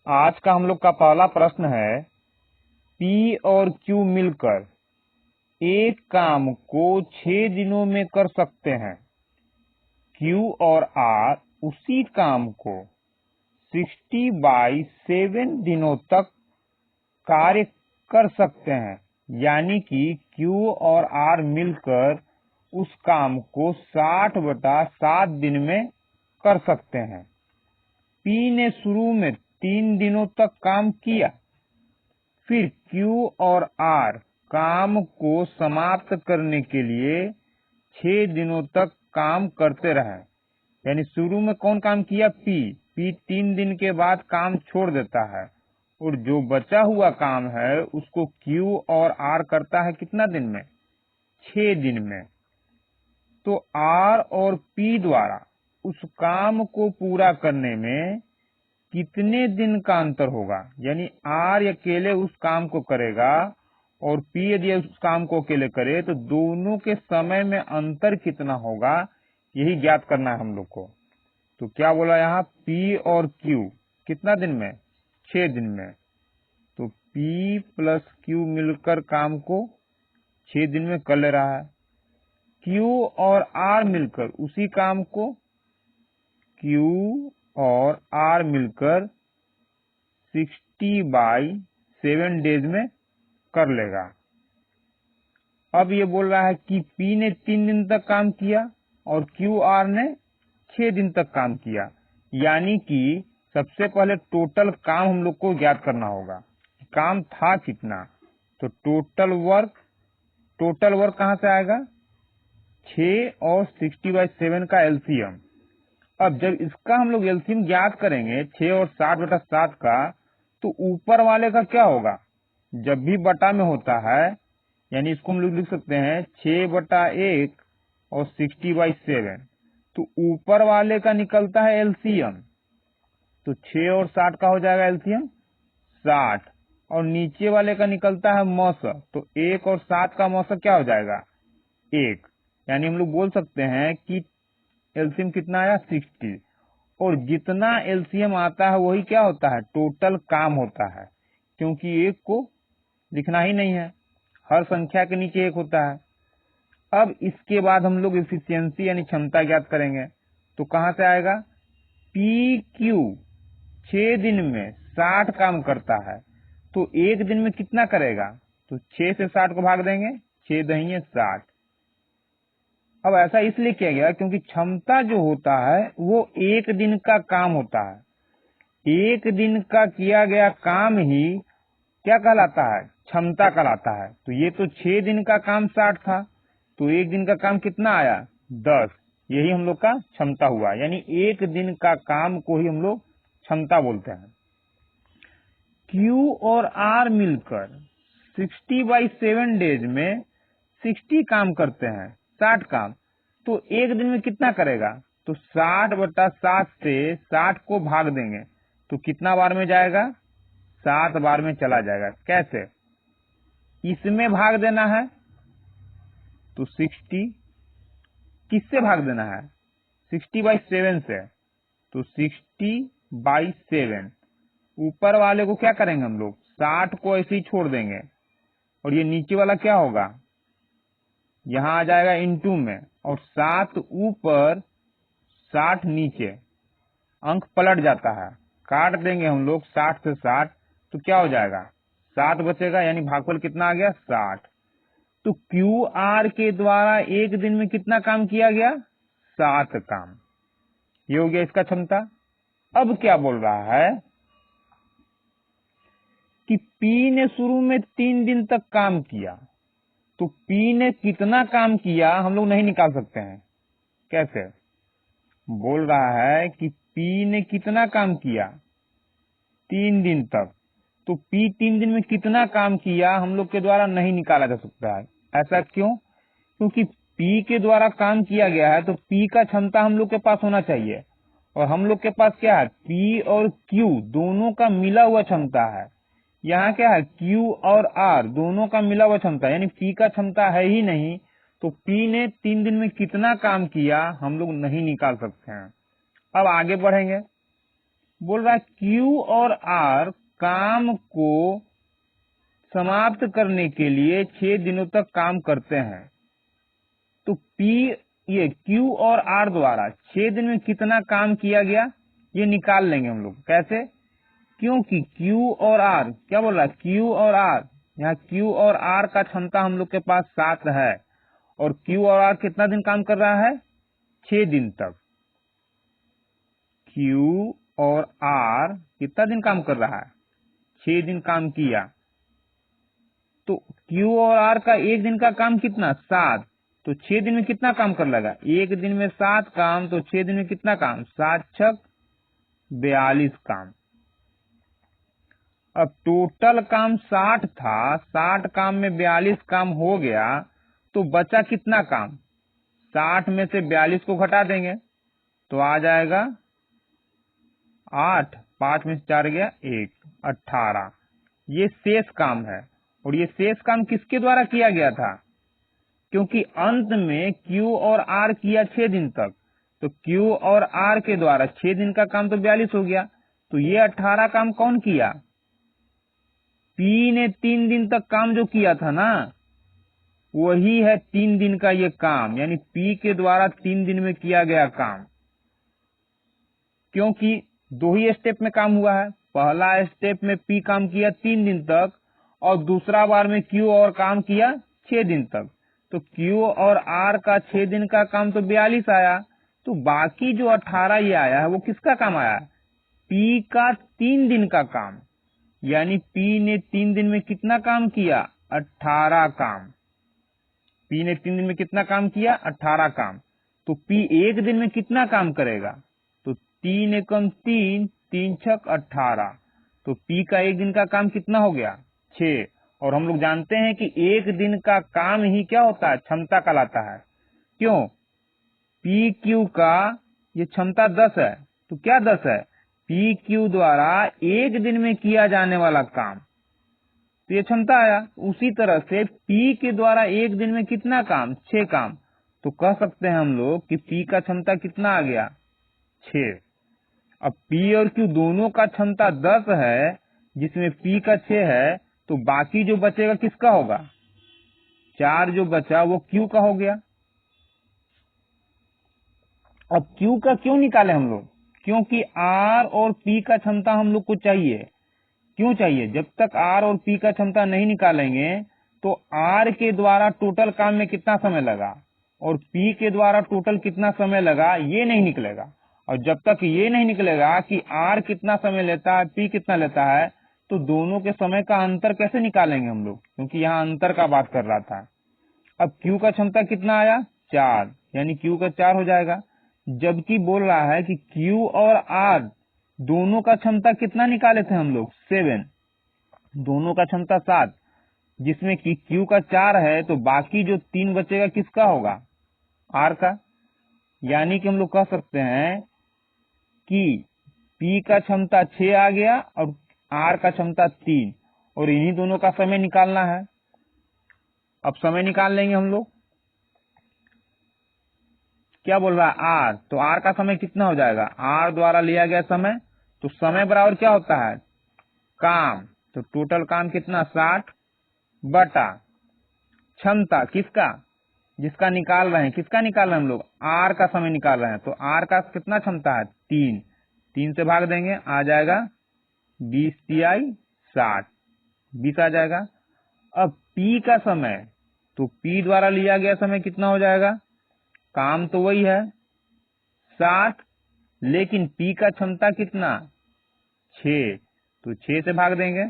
आज का हम लोग का पहला प्रश्न है, P और Q मिलकर एक काम को 6 दिनों में कर सकते हैं। Q और R उसी काम को 60/7 दिनों तक कार्य कर सकते हैं, यानी कि Q और R मिलकर उस काम को 60/7 दिन में कर सकते हैं। P ने शुरू में 3 दिनों तक काम किया, फिर Q और R काम को समाप्त करने के लिए 6 दिनों तक काम करते रहे। यानी शुरू में कौन काम किया? P 3 दिन के बाद काम छोड़ देता है और जो बचा हुआ काम है उसको Q और R करता है कितना दिन में? 6 दिन में। तो R और P द्वारा उस काम को पूरा करने में कितने दिन का अंतर होगा? यानी R अकेले उस काम को करेगा और P यदि उस काम को अकेले करे तो दोनों के समय में अंतर कितना होगा, यही ज्ञात करना है हम लोग को। तो क्या बोला यहाँ? P और Q कितना दिन में? 6 दिन में। तो P प्लस Q मिलकर काम को 6 दिन में कर ले रहा है। Q और R मिलकर उसी काम को Q और R मिलकर 60/7 डेज में कर लेगा। अब ये बोल रहा है कि P ने 3 दिन तक काम किया और QR ने 6 दिन तक काम किया, यानी कि सबसे पहले टोटल काम हम लोग को ज्ञात करना होगा। काम था कितना? तो टोटल वर्क कहाँ से आएगा? 6 और 60/7 का एलसीएम। अब जब इसका हम लोग एलसीएम ज्ञात करेंगे 6 और 60/7 का, तो ऊपर वाले का क्या होगा? जब भी बटा में होता है, यानी इसको हम लोग लिख सकते हैं 6/1 और 60/7। तो ऊपर वाले का निकलता है एलसीएम, तो 6 और 60 का हो जाएगा एलसीएम 60, और नीचे वाले का निकलता है मौसक, तो 1 और 7 का मौसक क्या हो जाएगा? 1। यानी हम लोग बोल सकते हैं कि एलसीएम कितना आया? 60। और जितना एलसीएम आता है वही क्या होता है? टोटल काम होता है, क्योंकि 1 को लिखना ही नहीं है, हर संख्या के नीचे 1 होता है। अब इसके बाद हम लोग एफिशिएंसी यानी क्षमता ज्ञात करेंगे। तो कहां से आएगा? PQ 6 दिन में 60 काम करता है, तो 1 दिन में कितना करेगा? तो 6 से 60 को भाग देंगे, 6 दहिये 60। अब ऐसा इसलिए किया गया क्योंकि क्षमता जो होता है वो 1 दिन का काम होता है। 1 दिन का किया गया काम ही क्या कहलाता है? क्षमता कहलाता है। तो ये तो 6 दिन का काम 60 था, तो 1 दिन का काम कितना आया? 10। यही हम लोग का क्षमता हुआ, यानी 1 दिन का काम को ही हम लोग क्षमता बोलते हैं। Q और R मिलकर 60/7 डेज में 60 काम करते हैं, 60 काम। तो 1 दिन में कितना करेगा? तो 60/7 से 60 को भाग देंगे, तो कितना बार में जाएगा? 7 बार में चला जाएगा। कैसे? इसमें भाग देना है, तो 60 किससे भाग देना है? 60/7 से, तो 60/7। ऊपर वाले को क्या करेंगे हम लोग? 60 को ऐसे ही छोड़ देंगे, और ये नीचे वाला क्या होगा? यहां आ जाएगा इनटू में, और 7 ऊपर 60 नीचे, अंक पलट जाता है। काट देंगे हम लोग 60 से 60, तो क्या हो जाएगा? 7 बचेगा, यानी भागफल कितना आ गया? 60। तो QR के द्वारा 1 दिन में कितना काम किया गया? 7 काम। ये हो गया इसका क्षमता। अब क्या बोल रहा है कि P ने शुरू में 3 दिन तक काम किया, तो P ने कितना काम किया हम लोग नहीं निकाल सकते हैं। कैसे? बोल रहा है कि P ने कितना काम किया 3 दिन तक, तो P 3 दिन में कितना काम किया हम लोग के द्वारा नहीं निकाला जा सकता है। ऐसा क्यों? क्योंकि P के द्वारा काम किया गया है, तो P का क्षमता हम लोग के पास होना चाहिए, और हम लोग के पास क्या है? P और Q दोनों का मिला हुआ क्षमता है। यहाँ क्या है? Q और R दोनों का मिला हुआ क्षमता, यानी P का क्षमता है ही नहीं, तो P ने 3 दिन में कितना काम किया हम लोग नहीं निकाल सकते हैं। अब आगे बढ़ेंगे। बोल रहा है क्यू और आर काम को समाप्त करने के लिए 6 दिनों तक काम करते हैं। तो पी ये क्यू और आर द्वारा 6 दिन में कितना काम किया गया ये निकाल लेंगे हम लोग। कैसे? क्योंकि क्यू और आर क्या बोल रहा है, क्यू और आर, यहाँ क्यू और आर का क्षमता हम लोग के पास 7 है और क्यू और आर कितना दिन काम कर रहा है, 6 दिन तक। क्यू और आर कितना दिन काम कर रहा है, 6 दिन काम किया। तो क्यू और आर का एक दिन का काम कितना, 7, तो 6 दिन में कितना काम कर लगा, एक दिन में 7 काम, तो 6 दिन में कितना काम, 7 छक 42 काम। अब टोटल काम 60 था, 60 काम में 42 काम हो गया, तो बचा कितना काम, 60 में से 42 को घटा देंगे तो आ जाएगा 8, 5 में से 4 गया 1, 18। ये शेष काम है और ये शेष काम किसके द्वारा किया गया था, क्योंकि अंत में क्यू और आर किया 6 दिन तक, तो क्यू और आर के द्वारा 6 दिन का काम तो 42 हो गया, तो ये 18 काम कौन किया, पी ने 3 दिन तक काम जो किया था ना, वही है 3 दिन का ये काम, यानी पी के द्वारा 3 दिन में किया गया काम। क्योंकि 2 ही स्टेप में काम हुआ है, पहला स्टेप में पी काम किया 3 दिन तक और दूसरा बार में क्यू और काम किया 6 दिन तक, तो क्यू और आर का 6 दिन का काम तो 42 आया, तो बाकी जो 18 ये आया है वो किसका काम आया, पी का 3 दिन का काम, यानी पी ने 3 दिन में कितना काम किया, 18 काम। पी ने 3 दिन में कितना काम किया, 18 काम। तो पी एक दिन में कितना काम करेगा, तो 3 एकम 3, 3 छक 18, तो पी का एक दिन का काम कितना हो गया, 6। और हम लोग जानते हैं कि एक दिन का काम ही क्या होता है, क्षमता कहलाता है। क्यों, पी क्यू का ये क्षमता 10 है, तो क्या 10 है, पी क्यू द्वारा एक दिन में किया जाने वाला काम, तो ये क्षमता आया। उसी तरह से पी के द्वारा एक दिन में कितना काम, 6 काम, तो कह सकते हैं हम लोग कि पी का क्षमता कितना आ गया, 6। अब पी और क्यू दोनों का क्षमता 10 है, जिसमें पी का 6 है, तो बाकी जो बचेगा किसका होगा, 4 जो बचा वो क्यू का हो गया। अब क्यू का क्यों निकाले हम लोग, क्योंकि आर और पी का क्षमता हम लोग को चाहिए। क्यों चाहिए, जब तक आर और पी का क्षमता नहीं निकालेंगे तो आर के द्वारा टोटल काम में कितना समय लगा और पी के द्वारा टोटल कितना समय लगा ये नहीं निकलेगा। और जब तक ये नहीं निकलेगा कि आर कितना समय लेता है, पी कितना लेता है, तो दोनों के समय का अंतर कैसे निकालेंगे हम लोग, क्योंकि यहाँ अंतर का बात कर रहा था। अब क्यू का क्षमता कितना आया, 4, यानी क्यू का 4 हो जाएगा, जबकि बोल रहा है कि क्यू और आर दोनों का क्षमता कितना निकाले थे हम लोग, 7, दोनों का क्षमता 7, जिसमें कि क्यू का 4 है, तो बाकी जो 3 बचेगा किसका होगा, आर का। यानी कि हम लोग कह सकते हैं कि पी का क्षमता 6 आ गया और आर का क्षमता 3, और इन्हीं दोनों का समय निकालना है। अब समय निकाल लेंगे हम लोग, क्या बोल रहा है, आर, तो आर का समय कितना हो जाएगा, आर द्वारा लिया गया समय, तो समय बराबर क्या होता है, काम, तो टोटल काम कितना, 60 बटा क्षमता किसका, जिसका निकाल रहे हैं, किसका निकाल रहे हैं हम लोग, आर का समय निकाल रहे हैं, तो आर का कितना क्षमता है, 3, 3 से भाग देंगे आ जाएगा 20 तिहाई 60, 20 आ जाएगा। अब पी का समय, तो पी द्वारा लिया गया समय कितना हो जाएगा, काम तो वही है 60, लेकिन पी का क्षमता कितना, 6, तो 6 से भाग देंगे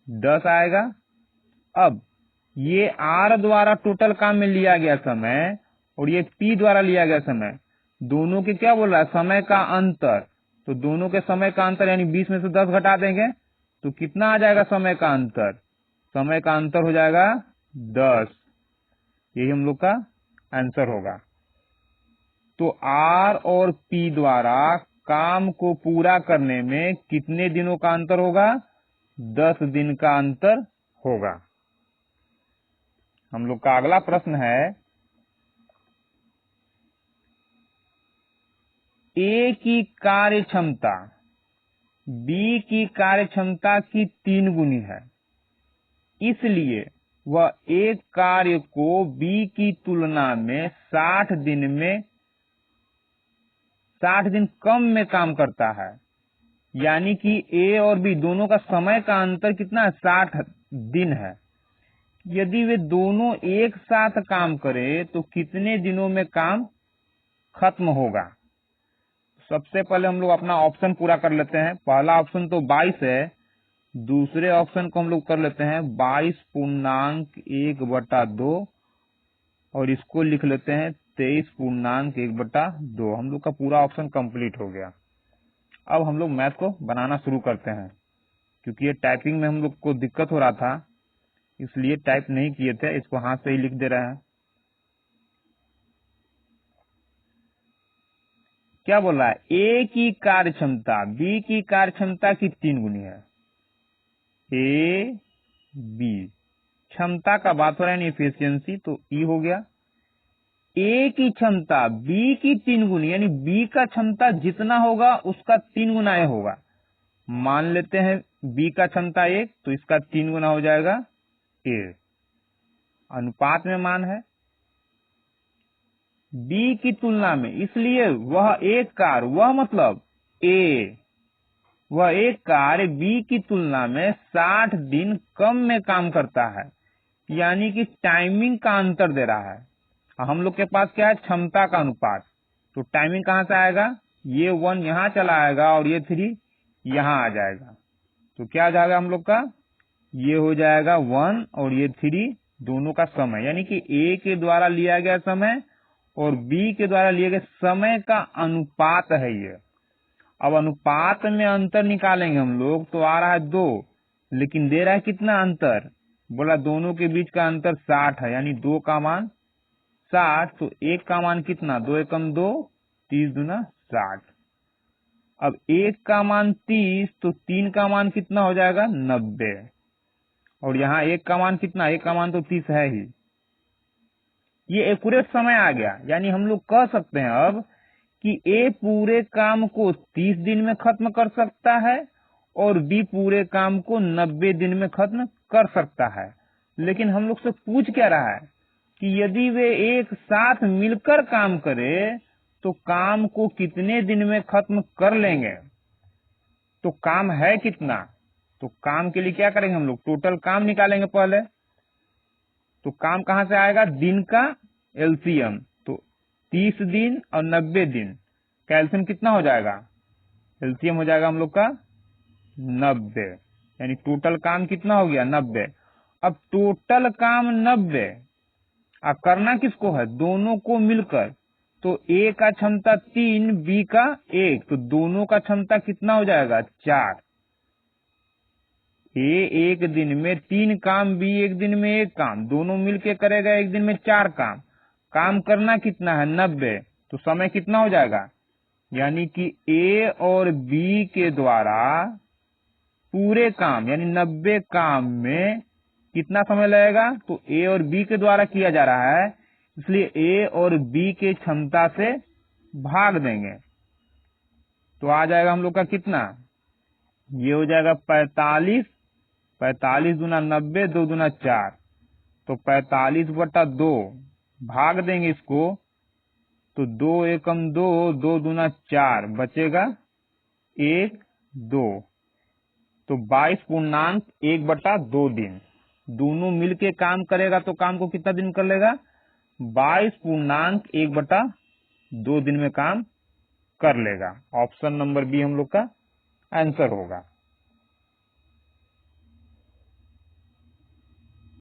10 आएगा। अब ये आर द्वारा टोटल काम में लिया गया समय और ये पी द्वारा लिया गया समय, दोनों के क्या बोल रहा है, समय का अंतर, तो दोनों के समय का अंतर यानी 20 में से 10 घटा देंगे तो कितना आ जाएगा समय का अंतर, समय का अंतर हो जाएगा 10। यही हम लोग का आंसर होगा। तो आर और पी द्वारा काम को पूरा करने में कितने दिनों का अंतर होगा, 10 दिन का अंतर होगा। हम लोग का अगला प्रश्न है, ए की कार्य क्षमता बी की कार्य क्षमता की 3 गुनी है, इसलिए वह एक कार्य को बी की तुलना में 60 दिन कम में काम करता है। यानी कि ए और बी दोनों का समय का अंतर कितना है? 60 दिन है। यदि वे दोनों एक साथ काम करें तो कितने दिनों में काम खत्म होगा? सबसे पहले हम लोग अपना ऑप्शन पूरा कर लेते हैं। पहला ऑप्शन तो 22 है, दूसरे ऑप्शन को हम लोग कर लेते हैं 22.1/2 और इसको लिख लेते हैं 23.1/2। हम लोग का पूरा ऑप्शन कंप्लीट हो गया। अब हम लोग मैथ को बनाना शुरू करते हैं। क्योंकि ये टाइपिंग में हम लोग को दिक्कत हो रहा था, इसलिए टाइप नहीं किए थे, इसको हाथ से ही लिख दे रहे हैं। क्या बोल रहा है? ए की कार्य क्षमता बी की कार्य क्षमता की 3 गुनी है। ए बी क्षमता का बात हो रहा है, एफिशिएंसी, तो ई हो गया। ए की क्षमता बी की 3 गुनी, यानी बी का क्षमता जितना होगा उसका 3 गुना ए होगा। मान लेते हैं बी का क्षमता 1, तो इसका 3 गुना हो जाएगा ए। अनुपात में मान है बी की तुलना में, इसलिए वह एक कार्य, वह मतलब ए, वह एक कार्य बी की तुलना में 60 दिन कम में काम करता है। यानी कि टाइमिंग का अंतर दे रहा है। हम लोग के पास क्या है? क्षमता का अनुपात। तो टाइमिंग कहां से आएगा? ये 1 यहां चला आएगा और ये 3 यहां आ जाएगा। तो क्या आ जाएगा हम लोग का? ये हो जाएगा 1 और ये 3 दोनों का समय, यानी कि ए के द्वारा लिया गया समय और बी के द्वारा लिए गए समय का अनुपात है ये। अब अनुपात में अंतर निकालेंगे हम लोग, तो आ रहा है 2, लेकिन दे रहा है कितना अंतर? बोला दोनों के बीच का अंतर 60 है, यानी 2 का मान 60, तो 1 का मान कितना? 2 एकम 2, 30 दूना 60। अब 1 का मान 30, तो 3 का मान कितना हो जाएगा? 90। और यहाँ 1 का मान कितना? 1 का मान तो 30 है ही। ये एक्यूरेट समय आ गया। यानी हम लोग कह सकते हैं अब कि ए पूरे काम को 30 दिन में खत्म कर सकता है और बी पूरे काम को 90 दिन में खत्म कर सकता है। लेकिन हम लोग से पूछ क्या रहा है कि यदि वे एक साथ मिलकर काम करें तो काम को कितने दिन में खत्म कर लेंगे? तो काम है कितना? तो काम के लिए क्या करेंगे हम लोग? टोटल काम निकालेंगे पहले। तो काम कहां से आएगा? दिन का एलसीएम। तो 30 दिन और 90 दिन का एलसीएम कितना हो जाएगा? एलसीएम हो जाएगा हम लोग का 90, यानी टोटल काम कितना हो गया? 90। अब टोटल काम 90, अब करना किसको है? दोनों को मिलकर। तो ए का क्षमता 3, बी का 1, तो दोनों का क्षमता कितना हो जाएगा? 4। ए एक दिन में 3 काम, बी एक दिन में 1 काम, दोनों मिलके करेगा एक दिन में 4 काम। काम करना कितना है? 90। तो समय कितना हो जाएगा? यानी कि ए और बी के द्वारा पूरे काम यानी 90 काम में कितना समय लगेगा? तो ए और बी के द्वारा किया जा रहा है, इसलिए ए और बी के क्षमता से भाग देंगे। तो आ जाएगा हम लोग का कितना? ये हो जाएगा 45। 45 दूना 90, 2 दूना 4, तो 45/2 भाग देंगे इसको, तो 2 एकम 2, 2 दूना 4, बचेगा 1, 2, तो 22.1/2 दिन। दोनों मिलके काम करेगा तो काम को कितना दिन कर लेगा? 22.1/2 दिन में काम कर लेगा। ऑप्शन नंबर बी हम लोग का आंसर होगा।